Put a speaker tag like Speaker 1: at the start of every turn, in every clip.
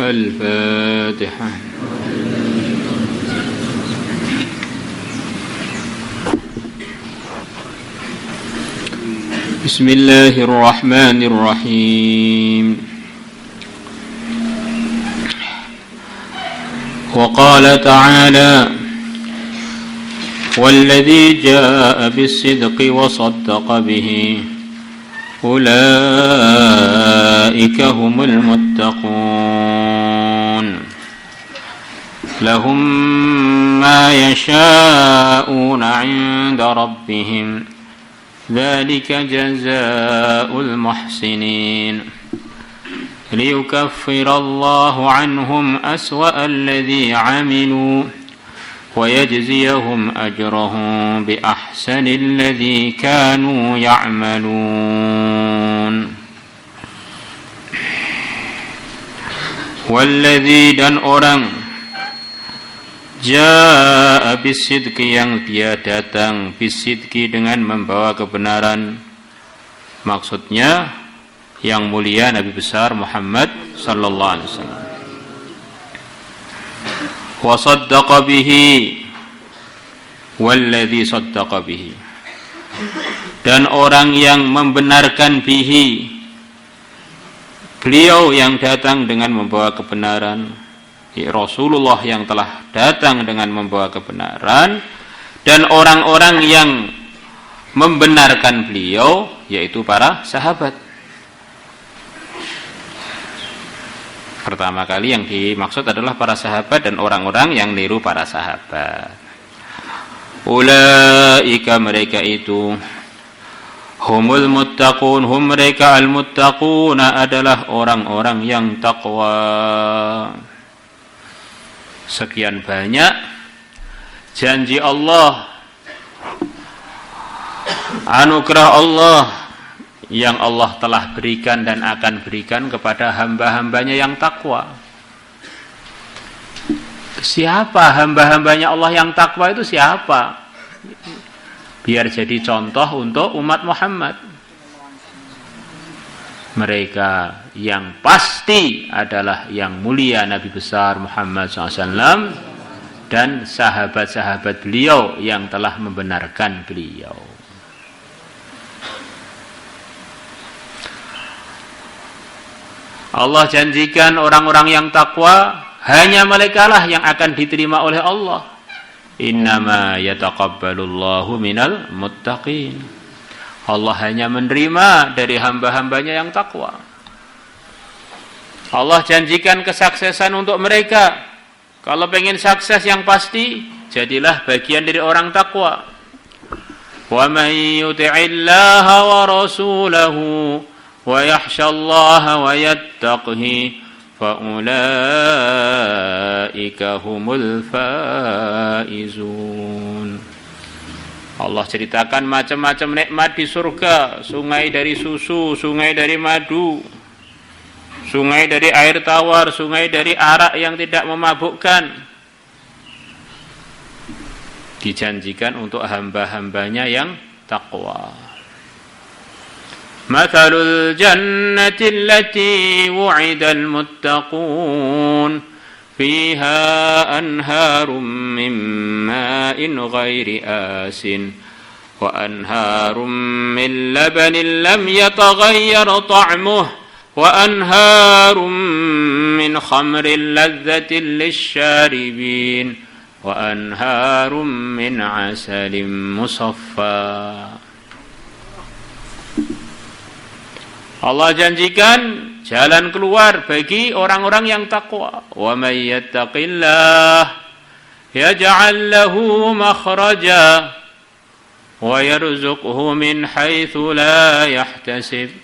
Speaker 1: الفاتحة. بسم الله الرحمن الرحيم. وقال تعالى: والذي جاء بالصدق وصدق به أولئك هم المتقون لهم ما يشاءون عند ربهم ذلك جزاء المحسنين ليكفر الله عنهم أسوأ الذي عملوا ويجزيهم أجرهم بأحسن الذي كانوا يعملون. والذي dan orang jaa bisidqi yang dia datang bisidqi dengan membawa kebenaran, maksudnya yang mulia Nabi besar Muhammad sallallahu alaihi wasallam. Wa saddaqa bihi walladzi saddaqa bihi, dan orang yang membenarkan bihi, beliau yang datang dengan membawa kebenaran, Rasulullah yang telah datang dengan membawa kebenaran, dan orang-orang yang membenarkan beliau, yaitu para sahabat. Pertama kali yang dimaksud adalah para sahabat dan orang-orang yang niru para sahabat. Ulaika, mereka itu, humul muttaqun, hum mereka al-muttaquna, adalah orang-orang yang takwa. Sekian banyak janji Allah, anugerah Allah yang Allah telah berikan dan akan berikan kepada hamba-hambanya yang takwa. Siapa hamba-hambanya Allah yang takwa itu siapa? Biar jadi contoh untuk umat Muhammad. Mereka yang pasti adalah yang mulia Nabi besar Muhammad SAW dan sahabat-sahabat beliau yang telah membenarkan beliau. Allah janjikan orang-orang yang takwa, hanya merekalah yang akan diterima oleh Allah. Innama yataqabbalullahu minal muttaqin. Allah hanya menerima dari hamba-hambanya yang takwa. Allah janjikan kesuksesan untuk mereka. Kalau pengen sukses yang pasti, jadilah bagian dari orang takwa. Wa may yuti'illaha wa rasulahu wa yakhshallaha wa yattaqihi fa ulaika humul faizun. Allah ceritakan macam-macam nikmat di surga, sungai dari susu, sungai dari madu, sungai dari air tawar, sungai dari arak yang tidak memabukkan. Dijanjikan untuk hamba-hambanya yang takwa. Mathalul jannati allati wu'idal muttaqun fiha anharum min ma'in ghairi asin wa anharum min labanin lam yataghayyar ta'muhu wa anharum min khamrin ladzatin lisyaribin wa anharum min asalin musaffa. Allah janjikan jalan keluar bagi orang-orang yang takwa. Wa may yattaqillah yaj'al lahu makhraja wa yarzuqhu min haitsu la yahtasib.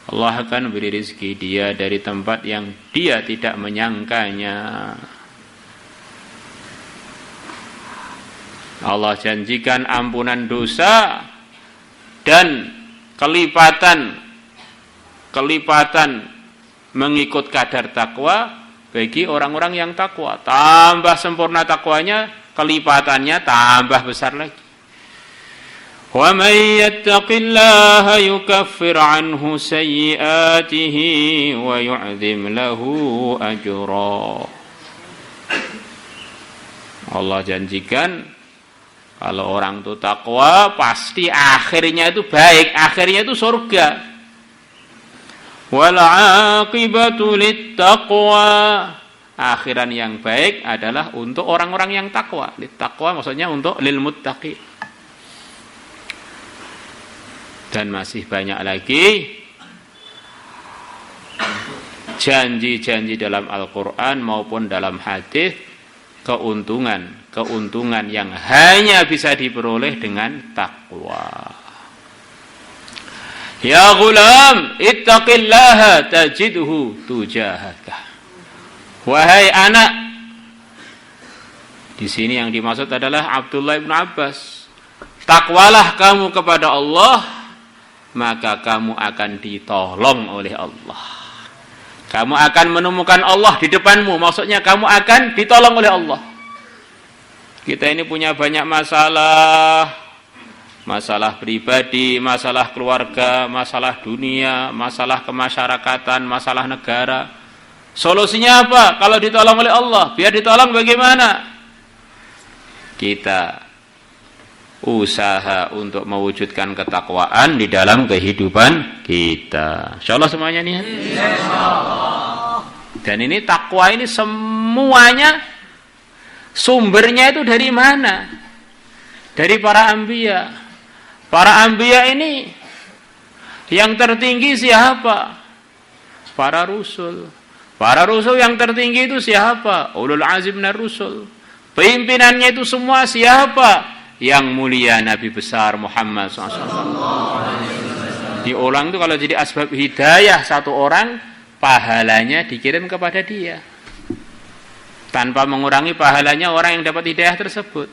Speaker 1: Allah akan beri rezeki dia dari tempat yang dia tidak menyangkanya. Allah janjikan ampunan dosa dan kelipatan mengikut kadar takwa bagi orang-orang yang takwa. Tambah sempurna takwanya, kelipatannya tambah besar lagi. Wa may yattaqillaha yukaffir anhu sayyi'atihi wa yu'dzim lahu ajra. Allah janjikan kalau orang itu takwa pasti akhirnya itu baik, akhirnya itu surga. Wal 'aqibatu littaqwa. Akhiran yang baik adalah untuk orang-orang yang takwa. Littaqwa maksudnya untuk lil muttaqi. Dan masih banyak lagi janji-janji dalam Al-Quran maupun dalam hadis, keuntungan yang hanya bisa diperoleh dengan takwa. Ya ghulam, ittaqillaha tajidhu tujahaka. Wahai anak, di sini yang dimaksud adalah Abdullah bin Abbas. Takwalah kamu kepada Allah, maka kamu akan ditolong oleh Allah. Kamu akan menemukan Allah di depanmu. Maksudnya kamu akan ditolong oleh Allah. Kita ini punya banyak masalah. Masalah pribadi, masalah keluarga, masalah dunia, masalah kemasyarakatan, masalah negara. Solusinya apa? Kalau ditolong oleh Allah, biar ditolong bagaimana? Kita usaha untuk mewujudkan ketakwaan di dalam kehidupan kita. Insyaallah semuanya nih. Insyaallah. Dan ini takwa ini semuanya sumbernya itu dari mana? Dari para anbiya. Para anbiya ini yang tertinggi siapa? Para rasul. Para rasul yang tertinggi itu siapa? Ulul azim minar rusul. Pimpinannya itu semua siapa? Yang mulia Nabi besar Muhammad SAW. Diulang itu kalau jadi asbab hidayah satu orang, pahalanya dikirim kepada dia, tanpa mengurangi pahalanya orang yang dapat hidayah tersebut.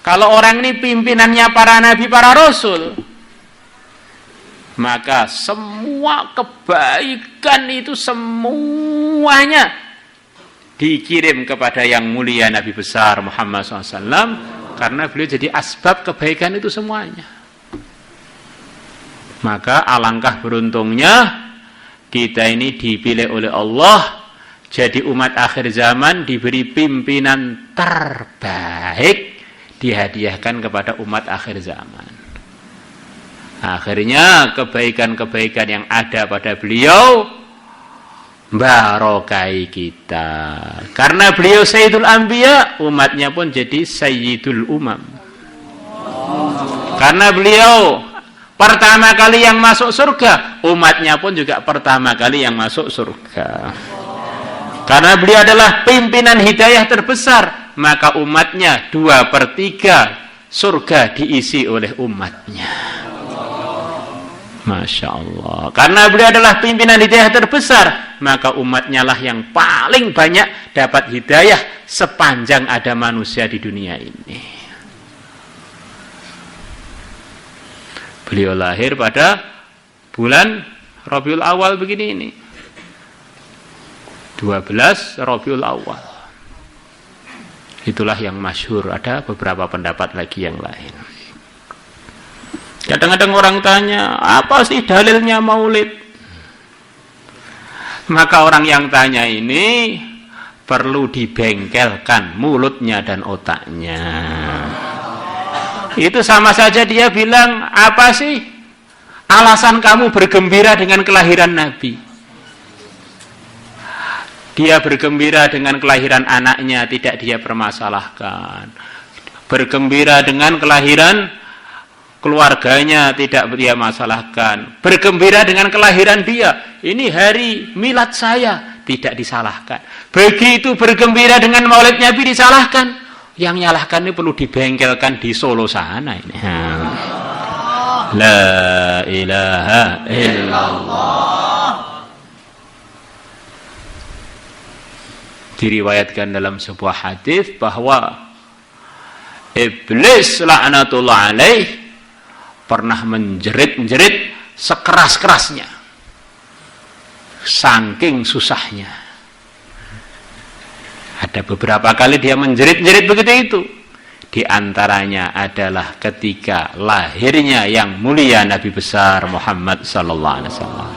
Speaker 1: Kalau orang ini pimpinannya para nabi, para rasul, maka semua kebaikan itu semuanya dikirim kepada yang mulia Nabi besar Muhammad SAW. Karena beliau jadi asbab kebaikan itu semuanya. Maka alangkah beruntungnya kita ini dipilih oleh Allah jadi umat akhir zaman, diberi pimpinan terbaik, dihadiahkan kepada umat akhir zaman. Akhirnya kebaikan-kebaikan yang ada pada beliau barokai kita. Karena beliau Sayyidul Anbiya, umatnya pun jadi Sayyidul Umam. Karena beliau pertama kali yang masuk surga, umatnya pun juga pertama kali yang masuk surga. Karena beliau adalah pimpinan hidayah terbesar, maka umatnya 2/3 surga diisi oleh umatnya. Masya Allah. Karena beliau adalah pimpinan hidayah terbesar, maka umatnya lah yang paling banyak dapat hidayah sepanjang ada manusia di dunia ini. Beliau lahir pada bulan Rabiul Awal begini ini. 12 Rabiul Awal. Itulah yang masyhur. Ada beberapa pendapat lagi yang lain. Kadang-kadang orang tanya, apa sih dalilnya maulid? Maka orang yang tanya ini perlu dibengkelkan mulutnya dan otaknya. Itu sama saja dia bilang, apa sih alasan kamu bergembira dengan kelahiran Nabi? Dia bergembira dengan kelahiran anaknya, tidak dia permasalahkan. Bergembira dengan kelahiran keluarganya, tidak dia masalahkan. Bergembira dengan kelahiran dia, ini hari milad saya, tidak disalahkan. Begitu bergembira dengan maulid Nabi disalahkan. Yang nyalahkan ini perlu dibengkelkan di Solo sana ini. La ilaha illallah. Diriwayatkan dalam sebuah hadis bahwa Iblis laknatullah alaih pernah menjerit-jerit sekeras-kerasnya, saking susahnya. Ada beberapa kali dia menjerit-jerit begitu itu. Di antaranya adalah ketika lahirnya yang mulia Nabi besar Muhammad sallallahu alaihi wasallam.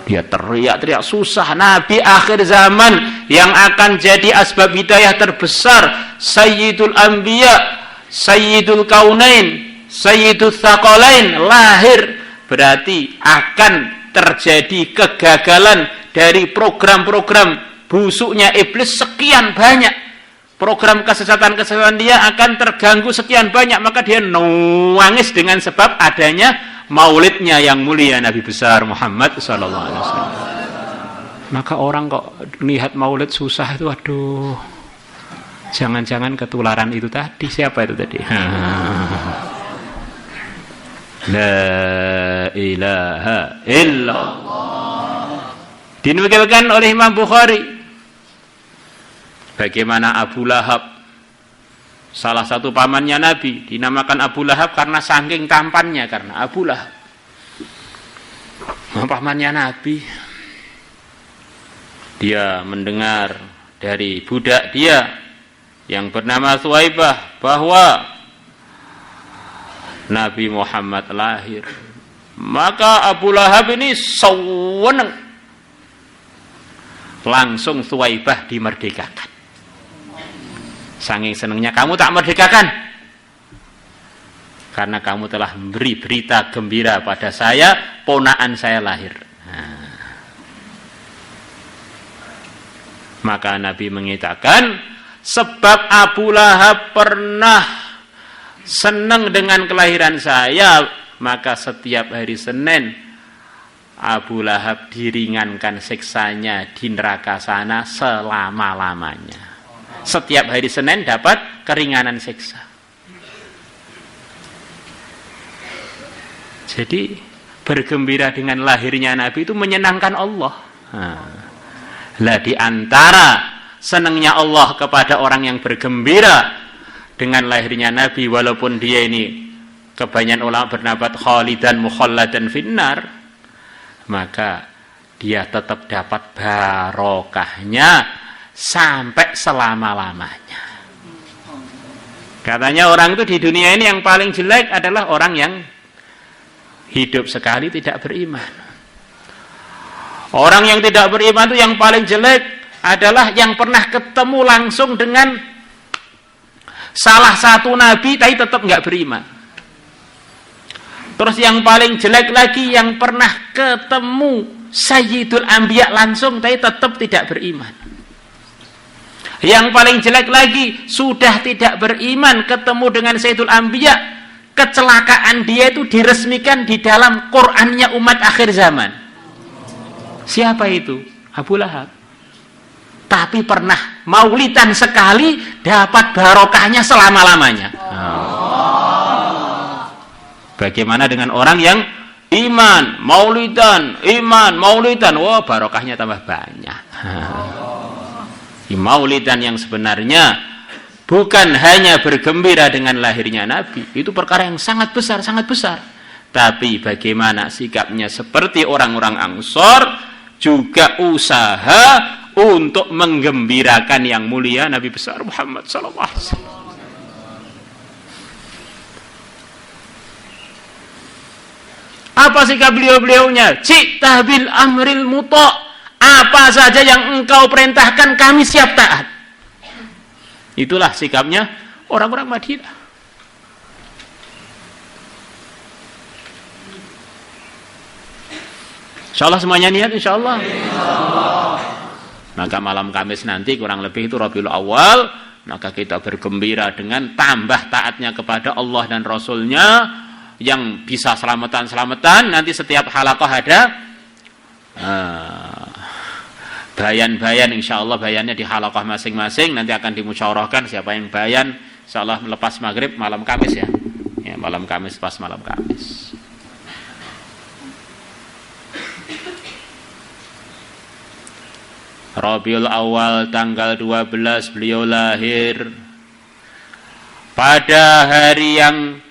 Speaker 1: Dia teriak-teriak, susah Nabi akhir zaman yang akan jadi asbab hidayah terbesar, Sayyidul Anbiya, Sayyidul Kaunain, Sayyidul Tsaqalain lahir, berarti akan terjadi kegagalan dari program-program busuknya iblis sekian banyak. Program kesesatan-kesesatan dia akan terganggu sekian banyak, maka dia nangis dengan sebab adanya maulidnya yang mulia Nabi besar Muhammad sallallahu alaihi wasallam. Maka orang kok lihat maulid susah itu, aduh, jangan-jangan ketularan itu tadi. Siapa itu tadi? La ilaha illallah. Dinukilkan oleh Imam Bukhari bagaimana Abu Lahab, salah satu pamannya Nabi, dinamakan Abu Lahab karena saking tampannya, karena Abu Lahab pamannya Nabi. Dia mendengar dari budak dia yang bernama Thuwaibah bahwa Nabi Muhammad lahir. Maka Abu Lahab ini seweneng, langsung Thuwaibah dimerdekakan. Saking senangnya, kamu tak merdekakan karena kamu telah memberi berita gembira pada saya, ponaan saya lahir. Maka Nabi mengatakan, sebab Abu Lahab pernah senang dengan kelahiran saya, maka setiap hari Senin Abu Lahab diringankan siksanya di neraka sana selama-lamanya. Setiap hari Senin dapat keringanan siksa. Jadi bergembira dengan lahirnya Nabi itu menyenangkan Allah. Lah di antara senangnya Allah kepada orang yang bergembira dengan lahirnya Nabi, walaupun dia ini kebanyakan ulama berpendapat khalidan mukhalladan finnar, maka dia tetap dapat barokahnya sampai selama-lamanya. Katanya orang itu di dunia ini yang paling jelek adalah orang yang hidup sekali tidak beriman. Orang yang tidak beriman itu yang paling jelek adalah yang pernah ketemu langsung dengan salah satu nabi tapi tetap nggak beriman. Terus yang paling jelek lagi yang pernah ketemu Sayyidul Anbiya langsung tapi tetap tidak beriman. Yang paling jelek lagi, sudah tidak beriman ketemu dengan Sayyidul Anbiya, kecelakaan dia itu diresmikan di dalam Qur'annya umat akhir zaman. Siapa itu? Abu Lahab. Tapi pernah maulidan sekali, dapat barokahnya selama-lamanya. Bagaimana dengan orang yang iman, maulidan, wah barokahnya tambah banyak. Maulidan yang sebenarnya bukan hanya bergembira dengan lahirnya Nabi, itu perkara yang sangat besar, tapi bagaimana sikapnya seperti orang-orang Ansor, juga usaha untuk menggembirakan yang mulia Nabi besar Muhammad sallallahu alaihi wasallam. Apa sikap beliau-beliaunya? Cita bil amril muta'. Apa saja yang engkau perintahkan kami siap taat. Itulah sikapnya orang-orang Madinah. Insyaallah semuanya niat insyaallah. Maka malam Kamis nanti kurang lebih itu Rabiul Awal, maka kita bergembira dengan tambah taatnya kepada Allah dan Rasulnya, yang bisa selamatan. Nanti setiap halaqah ada bayan insyaallah, bayannya di halaqah masing-masing, nanti akan dimusyawarahkan siapa yang bayan insyaallah melepas maghrib malam Kamis ya. Malam Kamis, pas malam Kamis. Rabiul Awal tanggal 12 beliau lahir. Pada hari yang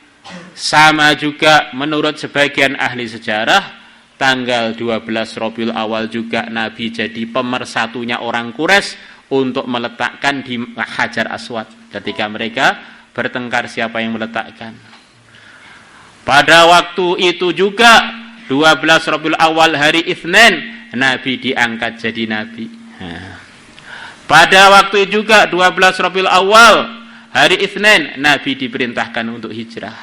Speaker 1: sama juga menurut sebagian ahli sejarah, tanggal 12 Rabiul Awal juga Nabi jadi pemersatunya orang Quraisy untuk meletakkan di Hajar Aswad ketika mereka bertengkar siapa yang meletakkan. Pada waktu itu juga 12 Rabiul Awal hari Itsnin, Nabi diangkat jadi nabi. Pada waktu itu juga 12 Rabiul Awal hari Itsnin, Nabi diperintahkan untuk hijrah.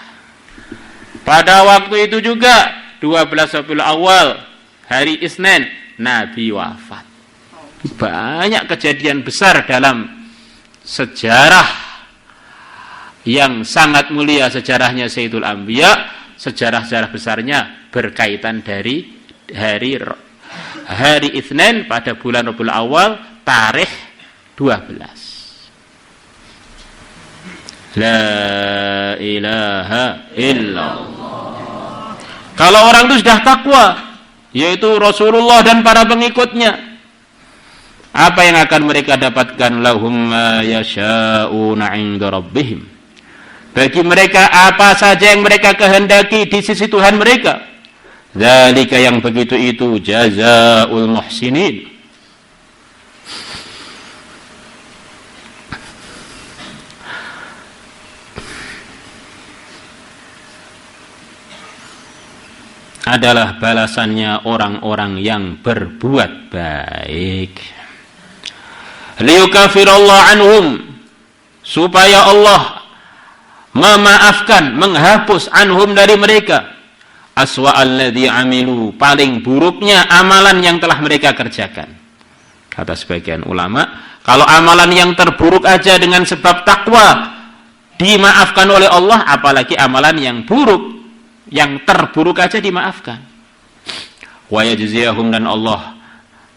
Speaker 1: Pada waktu itu juga 12 Rabiul Awal hari Itsnin, Nabi wafat. Banyak kejadian besar dalam sejarah yang sangat mulia, sejarahnya Sayyidul Anbiya. Sejarah-sejarah besarnya berkaitan dari hari Itsnin pada bulan Rabiul Awal tarikh 12. La ilaha illallah. Kalau orang itu sudah takwa, yaitu Rasulullah dan para pengikutnya, apa yang akan mereka dapatkan? Lahum ma yasha'una 'inda rabbihim. Bagi mereka apa saja yang mereka kehendaki di sisi Tuhan mereka. Dzalika, yang begitu itu, jazaa'ul muhsinin. Adalah balasannya orang-orang yang berbuat baik. Liyukafirallahu anhum, supaya Allah memaafkan, menghapus anhum dari mereka aswa alladzi amilu, paling buruknya amalan yang telah mereka kerjakan. Kata sebagian ulama, kalau amalan yang terburuk aja dengan sebab takwa dimaafkan oleh Allah, apalagi amalan yang buruk, yang terburuk aja dimaafkan. Wa yajziyahum, dan Allah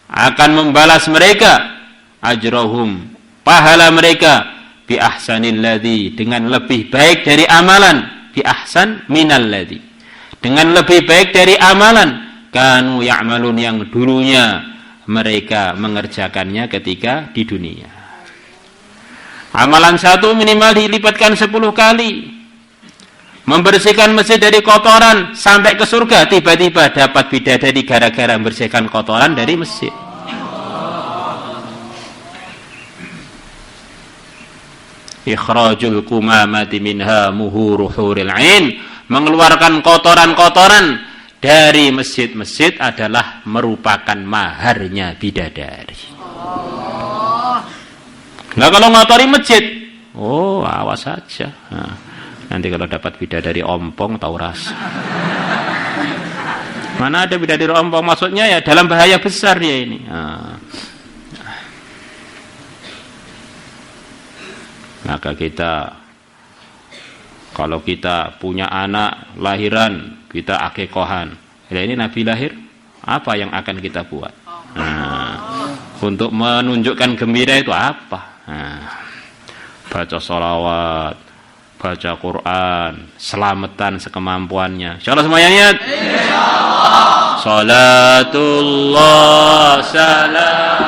Speaker 1: akan membalas mereka ajrahum, pahala mereka, bi ahsanil ladzi, dengan lebih baik dari amalan, bi ahsan minal ladzi, dengan lebih baik dari amalan kanu ya'malun, yang dulunya mereka mengerjakannya ketika di dunia. Amalan satu minimal dilipatkan 10 kali. Membersihkan masjid dari kotoran sampai ke surga, tiba-tiba dapat bidadari gara-gara membersihkan kotoran dari masjid. Ikhrajul kumamati minha muhuru huril ain, mengeluarkan kotoran-kotoran dari masjid-masjid adalah merupakan maharnya bidadari. Nah, kalau ngotori masjid, oh awas saja. Nah, nanti kalau dapat bidadari ompong tahu rasa. Mana ada bidadari ompong, maksudnya ya dalam bahaya besar dia ini. Maka kita, kalau kita punya anak lahiran, kita akikohan. Ya, ini Nabi lahir, apa yang akan kita buat? Untuk menunjukkan gembira itu apa? Baca sholawat, baca Quran, selamatan sekemampuannya. Insyaallah semuanya niat. Insyaallah. Salatullah salam